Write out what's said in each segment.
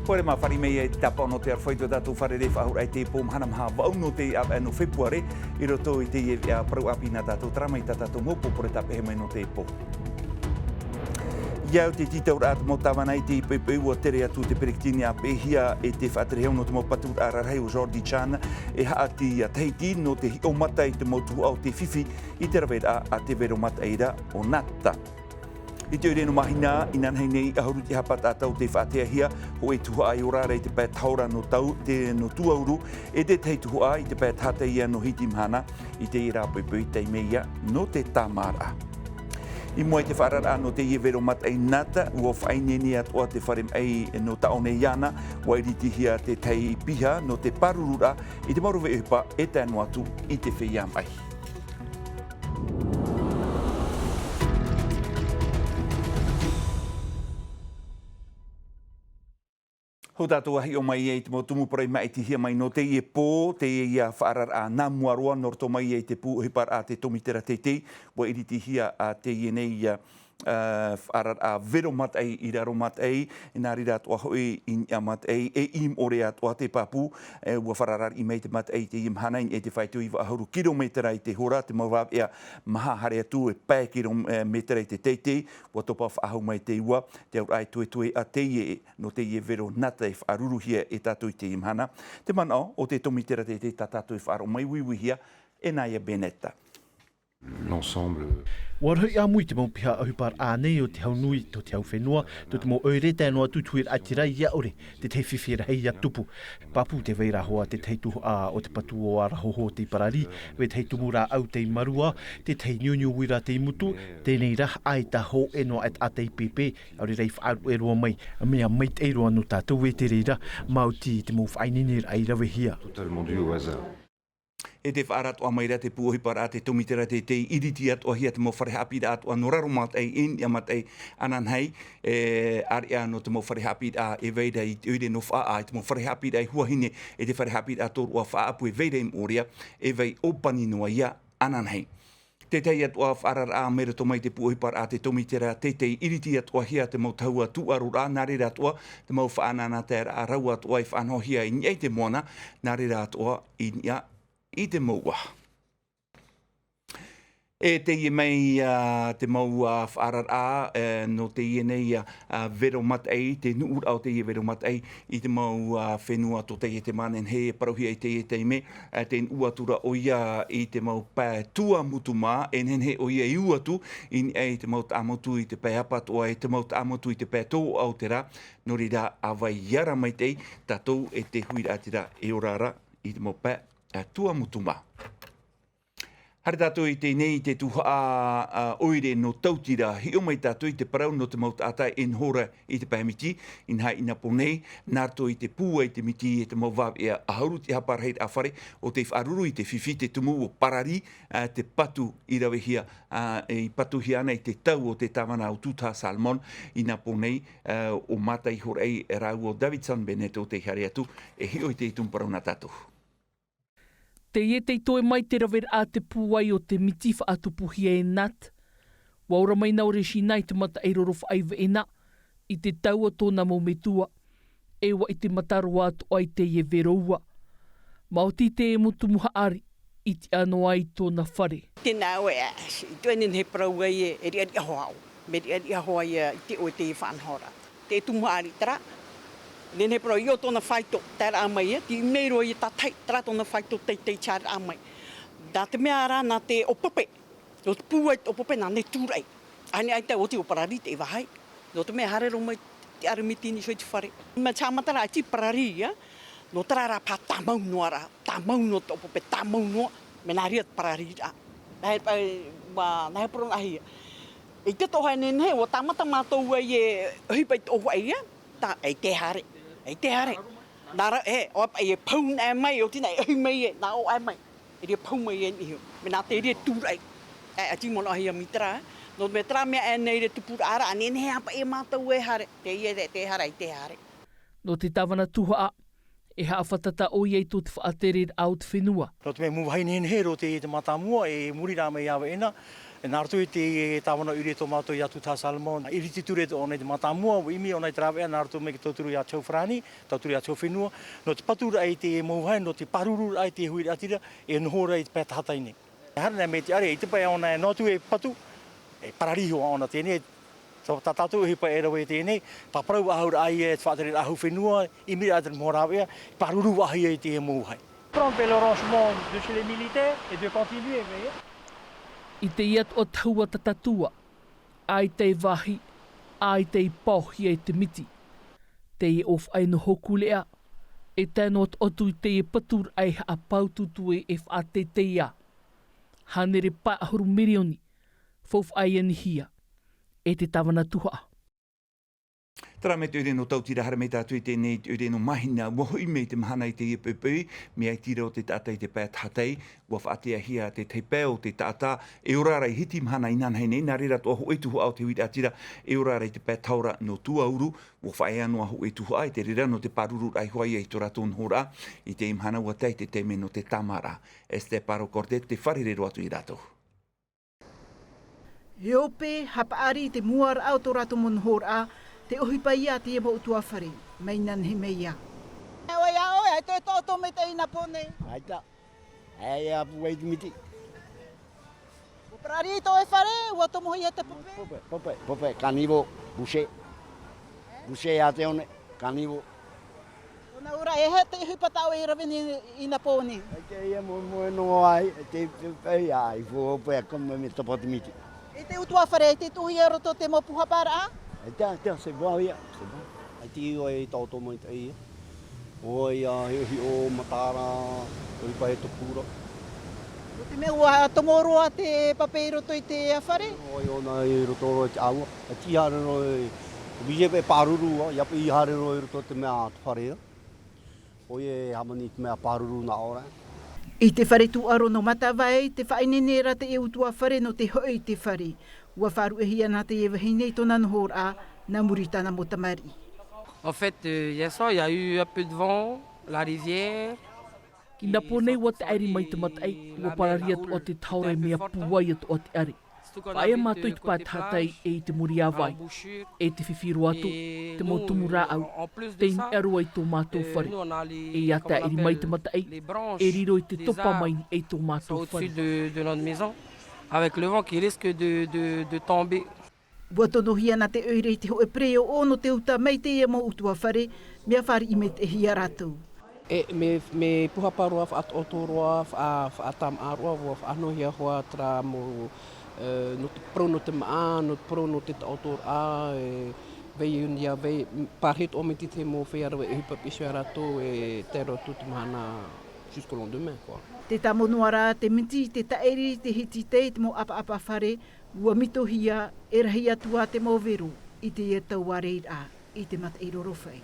Pore ma whare mei e tapa no te arwhaito tātou whare re whahur ai te pōm hana maha wau no te no fepuare I roto I te prau api nā tātou trama I tātou mopo pore tape he mai no te pō. Iau te titau rāt mo tawana I te pepe ua tere atu te perektini a pehia e te whaaterehau no te mo patu ararhei o Jordi Chan e haati a teiti no te hio mata I te motu au te whiwhi I te rawera a te vero mata eira o nata. I te ore no mahina, I nanhei nei ahuru te hapa tātou te whaatea hia, ho e tuha ai orara I te pēt haura no tau, te no tuauru, e te tei tuha ai te pēt hata ia no hiti mhana, I te ira pui te meia no te tamara. I mua te wharara no te ievero mat ai nata, ua whaineni atua te wharem ai no taone iana, wairiti hia te tei piha no te parurura, I te maruwe upa e tēnu atu I te whiam ai. Ho tātou ahi o mai e te mo tumupurei mai te hia mai no te ie pō, te ia whaarar a nā muaroa norto mai e te pū hipar a te tomitera te te, wa iriti hia a te ie nei whaarar a vero mat ei I raro mat ei, e nā rira atua hoi I nia mat ei, e im ore atua te papu, ua whararar I mei te mat ei te im hanain e te whaitu I ahuru kilometera I te hora, te mawab ea maha hare atu e pē kilometera I te teite, ua topa whaahau mai te ua, te au ai tue a te ie no te ie vero nata e whaaruru hia e tātou I te im hana. Te manao o te tomitera te ta tātou e whaaro mai wiwihia e nāia Benetta. L'ensemble. Wara ia mui te mau piha ahupar ānei o te hau nui to te hau whenua, to te mau oire tēnoa tutuir atirai ia ore, te tei whiwhira hei atupu. Papu te veira hoa te tei tuhu a o te patu o ara hoho te parari, we tei tumura au te marua, te tei niuniu wira te imutu, tēnei rah ai ta ho enoa et a te pepe, aure rei whaaru e roa mai, a mea mai te roa no tātou e te reira, mauti te mau whainenir ai rawe hia. Totalement dû au hasard. E te whaaratua mai ra te puohipara a te tomitera te iriti atua hia te mo wharehapira atua no raro mat ei in ia mat ei anan hei ari a no te mo wharehapira e veira I te uire no whaa te mo wharehapira e huahine e te wharehapira a tōrua whaapu e veira I moria e vei opani noa ia anan hei. Te tei atua wharar a mera to mai te puohipara a te tomitera te iriti atua hia te mo taua tuarura nare atua te mo whaanana te a rau atua I whaanohia I niei te moana nare atua I nia I te maua. E te ie mei te maua whaarar a no te ie nei vero mat ei, te nuur au te ie vero mat ei I te mau whenua to te ie te manen he parauhia I te ie te ime, te uatura o ia I te mau pā tua mutu mā, en he o ia I uatu, in ei te mau tāmotu I te pā apat o e te mau tāmotu I te pā tō au te rā, no rira awai iara mai tei, tātou e te huira atira e orara I te mau pā tua mutu mā. Hare tātou I te nei te tuha oire no tautira, hi o mai tātou I te parau no te mau tātai en hora I te pāmiti, in hai ina ponei, nārto I te pūa I te miti e te mau wāp ea ahauru te haparheit a whare, o te whaaruru I te whiwhi te tumu o parari, te patu I rawe hia, I patu hia ana I te tau o te tawana o Tuta Salmon, ina ponei o matai horei e rau o Davidson Bennett o te hare atu, e hi o I te itumparau nā tātou. Te ie te toe mai te rawera a te pūai o te miti whaatupuhia e nat. Waura mai naure si nai te mata eiroro whaaiva e na, I te taua tōna mo metua, ewa I te mataroa atu ai te ie veroua. Mauti te e mutu muha ari, I te ano ai tōna whare. Tēnā oe I tuanen he parauga e ri ahoa au. Me ri ahoa I te oe te whanhora. Te tumuha ari tara. Nene pro I o tōna whaito tēra amai e, ti meiro I tātai tēra tōna whaito teitei tēra amai. Nā te mea ara nā te opope, no te pūai te opope nā ne tūrai. Ane ai te o te oparari te iwahai. No te mea harero mai te aramitini soi te whare. Ma tāmatara ai ti parari ia, no tēra rā pā tāmau noa rā, tāmau no te opope, tāmau noa, me nā ria te parari rā. Nā he poro ahi ia. I te tohai nene, o tāmata mātou ai e hipai te ohu ai ia, tā ei te hare. Ei te hare. Nara o e paun e mai o tina e mai e na o ai mai. E ria paun mai e ni. Me na te ria turai. A ti mono hi mitra. No me tra me e nei re tupura ara ane ne apa e mata we hare. Te ie te hare te hare. No te tawana tuha e haa whatata o iei tō te whaatere au te whenua. No te me muwahai nene he ro te mata mua e muri rā mai awa ena. E nārtu i te tāwana uri tō mātou i atu tā Salmon. I riti ture o nei te matamua, o imi o nei te rawea, nārtu me ki tauturu i a Tauwharani, tauturu i a Tauwhenua. No te patura ai te mauhai, no te paruru ai te hui atira, e nohora i te pēta hataine. Harana me te are, i te pai ona e nātu e patu, e parariho ona tēnei. So tā tātou hi pai e rawe tēnei, paparau ahaura ai e te whātere ahu whenua, imi ai te mōrawea, paruru ahi ai te mauhai. Prendre le rangement de chez les militaires et de continuer, voyez. I te iat o taua tatatua, ai te wahi, ai te pohi e te miti. Te i of ai no hoku lea, e tēnot otu i te i patur ai a paututu e whaate te ia. Hanere pa ahuru mirioni, fof ai anihia, e te tawana tuha. Tara me te ure no tautira hara me tātui tēnei te ure no mahina wahui me te mahana i te iepupui, me ai tira o te tātai te pēt hatei, wa whaatea hia te teipea o te tātā, e orara i hiti mahana i nanhai nei, nā rira toa hoi tuhu au te huira atira, e orara i te pēt taura no tuauru, wa whae anua hoi tuhu ai, te rira no te paruru ai hoai ai tora tōn hora, i te imhana ua tei te teme no te tamara, este paro korde te wharirero atu i rato. He ope, hapaari te muar au tō rato mon hora, te ohi pai a te emo utua whare, mai nan he mei a. Oi, ai toi tō me te ina pone. Aita, ai a puai te miti. O prari tō e whare, ua tomo hoi a te pope. Pope, kanivo, boucher. Boucher a te one, kanivo. Ona ura, e he te ihi patau e ravini ina pone. Ai te ia mo no ai, te pei ai, fo ope a kama me topo te miti. E te utua whare, te tuhi aro tō te mo puhapara a? Te se boa ia, se boa. Ai te iwa e tauto mai te ia. Oi a hi o matara, oi pa he topura. O te mea ua tomoroa te papeiro toi te whare? Oi ona i rotoro te aua. A ti hare no e vijepe paruru, ia pa i hare no i roto te mea te whare. Oi e hamani te mea paruru na ora. I te whare tu aro no matawai, te whainenera te e utua whare no te hoi te whare. Ua wharu e hia nā te ewa hinei tōna nohor a, nā muritana mo tamari. En fait, hier soir, il y a eu un peu de vent, la rivière. Ki na ponei wa te airi mai te matai, ua pararia o te taure mea puwai atu o te ari. Paia mātou i te pātātai e te muri awai, e te whiwhiru atu, te motumu rā au, te in erua i tō mātou whare. E ata eri mai te matai, e riro i te topa mai e tō mātou whare. De notre maison, avec le vent qui risque de tomber. Ua tono hia nā te oire i te hoe preo o no te uta mai te ia mo utua whare, mea whare i me te hia rātou. E me puhaparoa whaatotoroa, whaatam aroa, whaanohia hoa tra mo no te pro no te maa, no te pro no te taotor a, vei unia, vei parhit o me te mo whaiarawa e hupa pisua rātou e te rotu te mahana jusqu'au lendemain, quoi. Te tamonuara, te miti, te taeri, te hiti te mo apa whare, ua mito hia, e rahi atua te mo veru, i te e tau areir a, i te mata i rorowhai.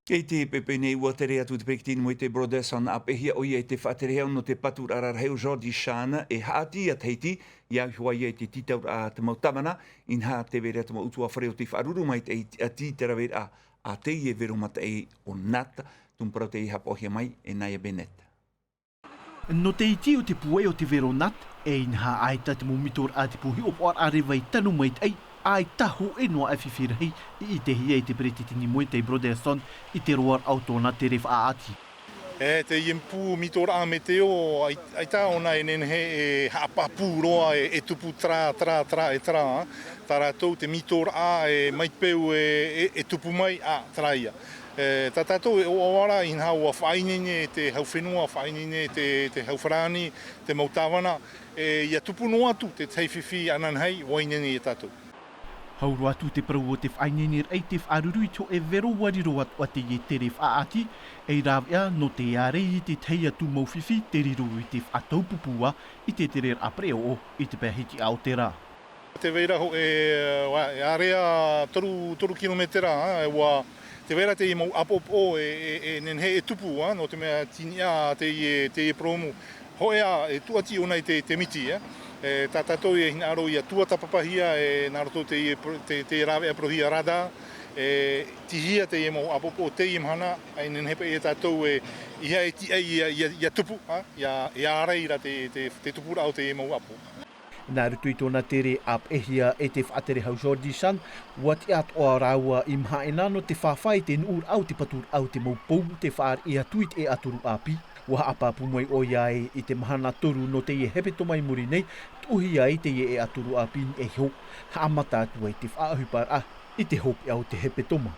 Kei te pepe nei ua tere atu te pekitini mo i te brothers on apehia o ia i te whaaterehau no te patur ararheu Jordi Shana e haati a teiti ia hua ia i te titaur a te mautamana in ha te vere atu mo utua whare o te whaaruru mai te a ti tera vera a te i e veru mata e o nata tumparau te i hapohia mai e Naya Bennett. No te iti o te puei o te vero nat, e inha aita te mumitor a te puhi o poar arewai tanu mai te ai taho e noa e whiwhirahei i te hia i te peretitini mo i te Broderson i te roar au tōna te ref aati. E te iempu mitora a me te o, aita ona e nenhe e haapapu roa e tupu tra e tra. Tara tau te mitora a e maipeu e tupu mai a tra ia. Tā tātou e o awara in hau a whainene te hauwhenua, whainene te hauwharani, te mautawana, ia tupu no atu te teiwhiwhi ananhei wainene e tātou. Hauru atu te parau o te whainene rei te whaarurui to e vero wariro atu a te e tere whaati, e rawea no te are i te tei atu mauwhiwhi te riro i te whataupupua i te tere apreo o i te pēhiti Aotearoa. Te veiraho e area toru kilometera, te vera te i mau apopo e nenhe e tupu, no te mea tinia te i promu. Hoea e tuati ona i te miti, tā tātou e hina aro i a tuatapapahia e naroto te rawe a prohia rada, tihia te i mau apopo te i mhana, ai nenhepa e tātou ia e ti ai i a tupu, ia areira te tupura au te i mau apo. Nā rutu I tōna tere ap ehia e te whaatere hau Jordi San, ua te atoa raua I mhaena no te whawhai te nuur au te patur au te maupou te whaar I atuit e aturu api. Ua apapu mai o iai I te mahana toru no te ie hepe tomai muri nei, tuhi ai te ie e aturu api e ho, haamata atu ai te whaahupara I te hopi au te hepe toma.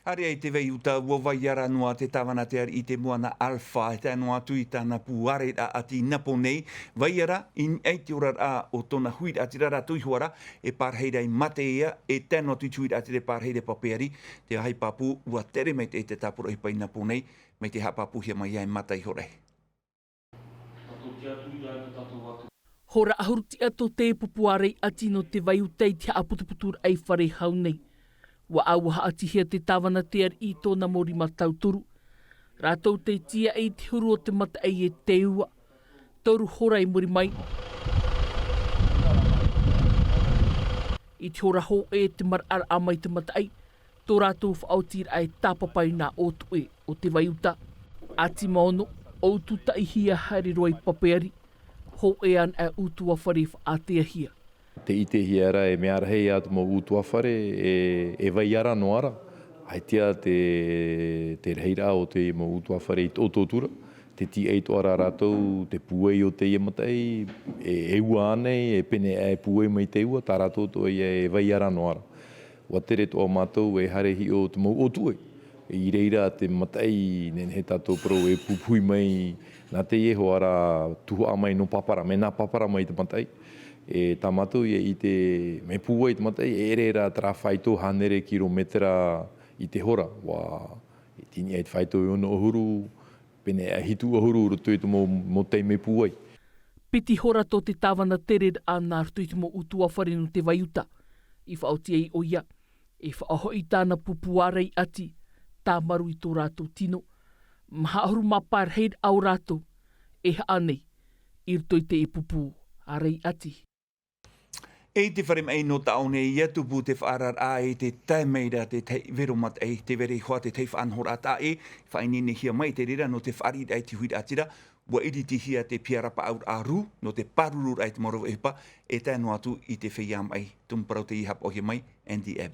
Hare ai te vei uta ua vaiara noa te tawana te ari I te moana alfa e tēnō atu I tāna puare a ati napo nei. Vaiara in ei te ora a o tōna huid ati rara tuihuara e pārheira I mate ia e tēnō atu tuid ati te pārheira papeari. Te hai papu ua tere mei te te tapura I pai napo nei mei te hapapu hia mai ai matai hore. Hora ahuruti ato te pupuare ati no te vai utei te aputuputur ai whare hau nei. Wa awaha ati hia te tawana te ar I tōna mori matau turu. Rātou te tia ei te huru o te mata ei e te ua. Tauru hora I muri mai. I te hora ho e te mar ar amai te mata ei. Tō rātou whaotira ai tāpapai nā otu e o te vaiuta. Ati maono, outu tai hia haere roi papeari. Ho e an e utua whare whaatea hia. Te ite hiara e me ara hei atu mo utua whare e vai ara no ara. Ai tia te reira o te mo utua whare I tō tōtura. Te ti eito ara rātou, te puei o te iamatai, e ua anei, e pene e puei mai te ua, tā rātou to e vai ara no ara. Wa tere toa mātou e hare hi o te mau otue. I reira te matai, nen he tātou pro e pupui mai, nā te ieho ara tuhu a mai no papara, me nā papara mai te matai. E tā mātou I te me pua I te matai, e reira tra whaito hanere kilometera I te hora. Wa I tini ai te whaito I ono ohuru, pene a hitu ohuru rutu I te mo tei me pua I. Piti hora tō te tāwana tere a nā rutu I te mo utua whare no te vaiuta. I whaoti ei o ia, e whaaho I tāna pupuarei ati, tā maru I tō rātou tino. Mahauru mapar heid au rātou, e haanei, I ruto I te e pupu arei ati. E te wharem ei no taone I atupu te whaarar a e te taimeira te vero mat ei, te vere hoa te tei whanhora ata e, whainene hia mai te rira no te whaari ai te huid atira, wa iri te hia te piarapa aur aru, no te parurur ai te moro epa, e tēno atu I te whiam ai, tumparau te ihap o hia mai, Andy Ebb.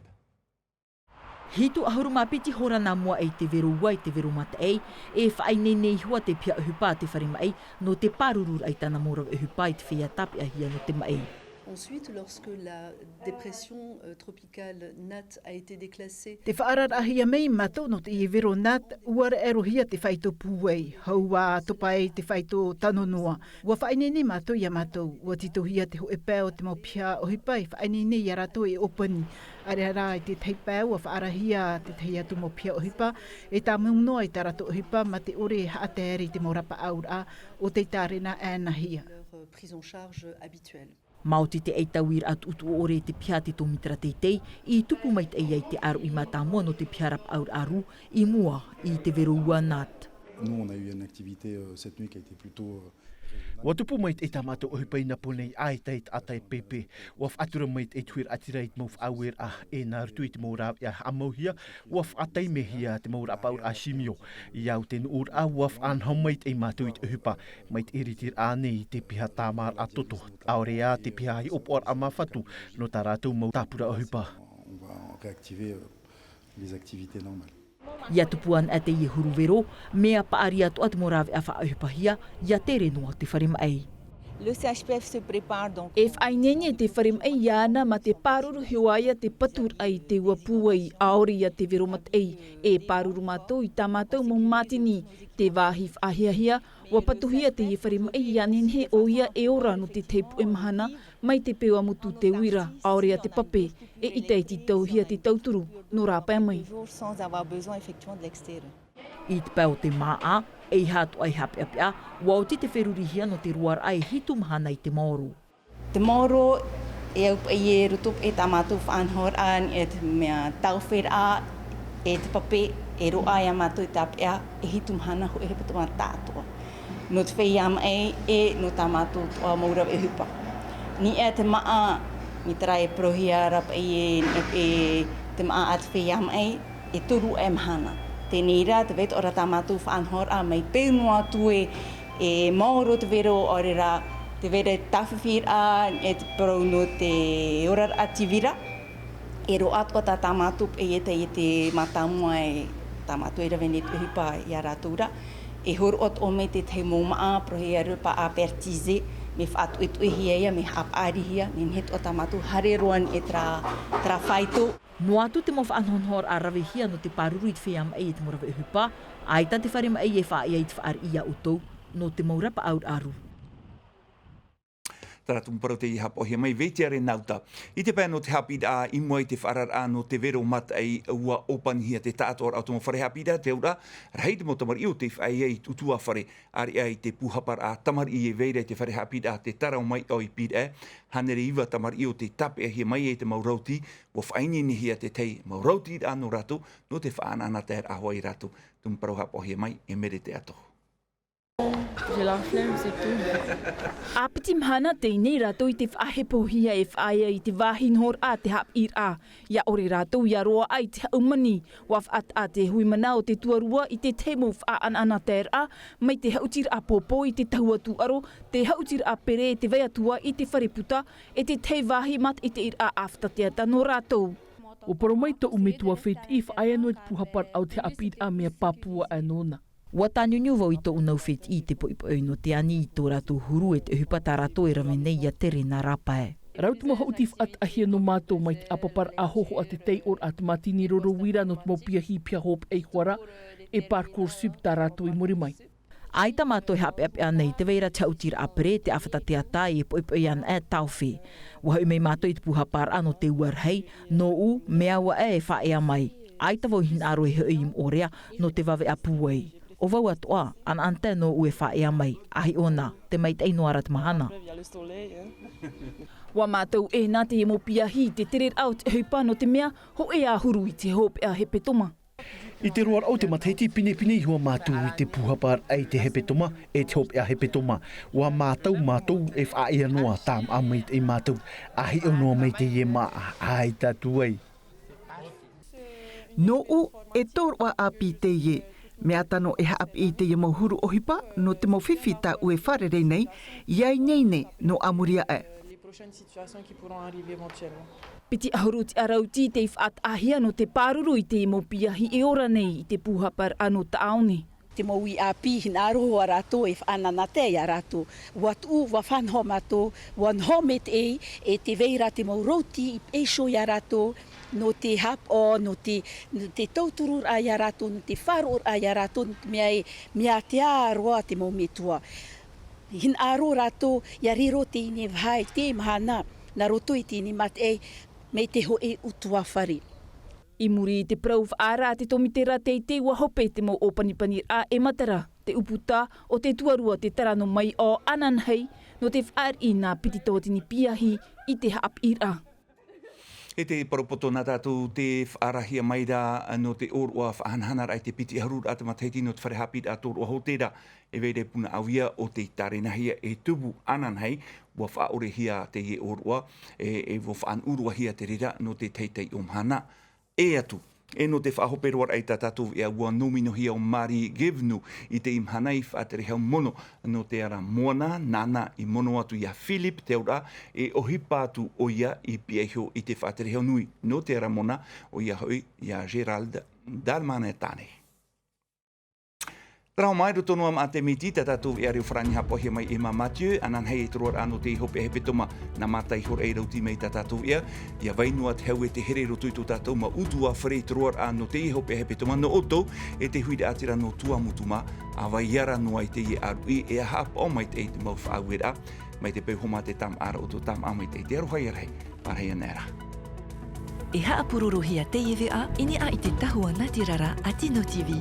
Hitu ahuru mapiti hora nā mua ei te vero wai te vero mata ei, e whainene hua te pia uhupa te wharima ei, no te parurur ai tāna moro uhupa I te whia tapi ahia no te maei. Ensuite, lorsque la dépression tropicale Nat a été déclassée... Te whaarar ahia mei mato no te iwero Nat, uara erohia te whaito puwei, haua topai te whaito tanonua. Ua whainene mato ia mato, ua titohia te hoe pēo te mau pia ohipai, whainene ia rato e opani. Are ara I te tei pēo, ua whaarahia te tei atu mau pia ohipa, e tā mungoa I tā rato ohipa, ma te ore haate eri te maurapa aura, o te tārena ēnahia. Prise en charge habituelle. Mauti te eitawir at utu ore te pia te tomitra teitei, I tupu mai te ei te aru I mata mua no te piarap aur aru, I mua I te vero ua Nat. Nous, on a eu une activité cette nuit qui a été plutôt... Wa tupu mai te tamato ohipai na ponei ai teit atai pepe. Wa whatura mai te tuir atira I te mau whaawer a e nā rutu I te mau rāp ia amauhia. Wa whaatai mehia te mau rāp aur a simio. I au te nuur a wa whanhau mai te mātou I te ohipa. Mai te iritir ānei te piha tāmar a toto. Aurea te piha I opor a mawhatu no tā rātou mau tāpura ohipa. On va réactiver les activités normales. Ia tupuan a te ihuru vero, mea paari atu at morawe a whaauhipahia, ia tere noa te wharima ei. Le CHPF se prépare donc. E whainene te wharima ei iana ma te paruru hiwaia te patur ai te wapua I aori ia te veromat ei. E paruru mātou I tā mātou mō mātini, te wāhi whahiahia, wapatuhia te wharima ei ianen he o ia e ora no te teipu e mahana, mai te peo mutu te wira, aori a te pape, e ita I te tauhia te tauturu, no rāpai mai. Sans avoir besoin effectivement de l'extérieur. I te pēo te maa, e hatu ai hape apea, wau te wherurihia no te ruar ai hitu mahana I te maoro. Te maoro e au pa I e rutup e tāmatou whanhor an, e te mea tauwher a, e te pape, e roa ai a mātou I te apea, e hitu mahana ho e hepa tō tātoa. No te wheiam ei, e no tāmatou toa maura e hupa. Ni e te maa, ni tera e prohia rap e te maa at wheiam ei, e turu e mahana. Te nira, te wet ora tā mātou whanhor a mai pēnua tue e maoro te vero ore rā te vere tawhiwhira e te parau no te orar ativira. E ro atua tā tāmatu e te matamua e tāmatu e rawene te hipa i a rātura. E horo ot o me te te mōmaa pro he arupa a pertize me whaatu e tuihia ia me hapārihia me nhet o tāmatu hare roan e tra whaito. No atu te mo whaanhonhor a rawehia no te paruru i te whiam ei e te morawa e hupa, aita te wharema ei e wha ia i te whaar ia utou no te maurapa aur aru. Tara tumparau te ihapo he mai veteare nauta. I te pēno te hapid a i moe te wharar no te vero mat ai ua opanhia te tātor au tomo whare hapida te ura. Rei te mo tamar iu te whai ei tutua whare ari ai te puhapar a tamar i e veire te whare hapida te tarau mai o i pid e. Hanere iwa tamar iu te tape he mai e te maurauti o whaini ni hia te tei maurauti a no ratu no te whaanana te ahoi ratu. Tumparau hapo he mai e mere te ato. J'ai la flemme, c'est tout. A piti mhana te nei rato i te whahepohia e whaia i te wahinhor a te hap ir a. Ia ore rato i aroa ai te haumani. Waf at a te hui mana o te tuarua i te temo wha ana ter a. Mai te hautir a popo i te tahua tu aro. Te hautir a pere te vea tua i te whareputa. E te te wahi mat i te ir a aftateata no rato. O paromai to umetua whet i whaia no te puhapar au te apid a mea Papua anona. Ua tāniunio wau i tō unau whet i te poipoi no te ani i tō rātou huru e te hupata rato e rawe nei a tere nā rapa e. Rautuma hautif at ahia no mātou mai te apapar ahoho a te tei or at matini roro wira no te mopia hi pia hop e huara e parkour sub tā rato i muri mai. Ai ta mātou e hape ape anei te veira te autir apere te awhata te atai e poipoi an e tauwhi. Wahau mei mātou i te puhapar ano te uarhei no u mea ua e whaea mai. Ai ta wau hin aro e hui im orea no te wawe a puwei. O wau atoa, an ante no ue whaea mai, ahi ona, te mai te inoara te mahana. Wa mātou e nā te mo pia hi te tere au te hupa no te mea, ho e a huru i te hope a hepetoma. I te roar au te mataiti pine hua mātou i te puhapar ai te hepetoma e te hope a hepetoma. Wa mātou e whaea noa tam a mai te mātou, ahi o noa mai te ie maa, ai tatuai. No u e tōrua api te ie. Mea tano e haap i te mau huru ohipa no te mau whiwhi ta ue wharerei nei, iai nei ne no amuria e. Piti ahuru te arauti te whaat ahia no te pāruru i te mo piahi e ora nei i te puhapar ano ta aone. Te mau i api hina aroho a rato e whanana te a rato. Watu wa whanho mato, wan homet e te veira te mau rauti e sho i a rato, no te hap o, no te tauturur a ia rato, no te wharor a ia rato, mea te aroa te mau metua. Hin aro rato, ia riro te ine vhai, te mahana, na roto i te ine mat me te ho e utua whare. I muri i te prau whaara te tomitera te ua hope te mau opanipani a e matara, te uputa o te tuarua te tarano mai o ananhei, no te whaar i nā piti tōtini piahi i te hap ira. E te paropoto nā tātou te whaarahia mai rā no te orua whahanhanar ai te piti harur a te mataiti no te wharehapit a tōrua hotera e veire puna awia o te tarenahia e tubu ananhei wa whaorehia te e orua e wa whaanurua hia te rira no te teitei o mhana e atu. E no te whahoperoar ai tātou e ua nomino hia o Mari Givnu i te imhanai whaaterehau mono no te ara moana nana i mono atu ia Philip te ora e ohipa atu o ia i piehio i te whaaterehau nui no te ara mona o ia hoi ia Gerald Dalmanetane. Trau mai ro tonu am ate miti tātou e ariu whrani hapo he mai Emma Mathieu anan hei truar anu te hope e hepetoma na matai hor e rauti mei tātou ia vainua te hau e te here rotu i tō tātou ma utua whare truar anu te hope e hepetoma no oto e te huide atira no tua mutuma a vaiara noa i te i aru i e hapo mai te i te mau whaawera mai te pehoma te tam ara o tō tam amai te arohai arhei parhei anera. E haapururu hia te iwi a ini a i te tahua Natirara a Tino TV.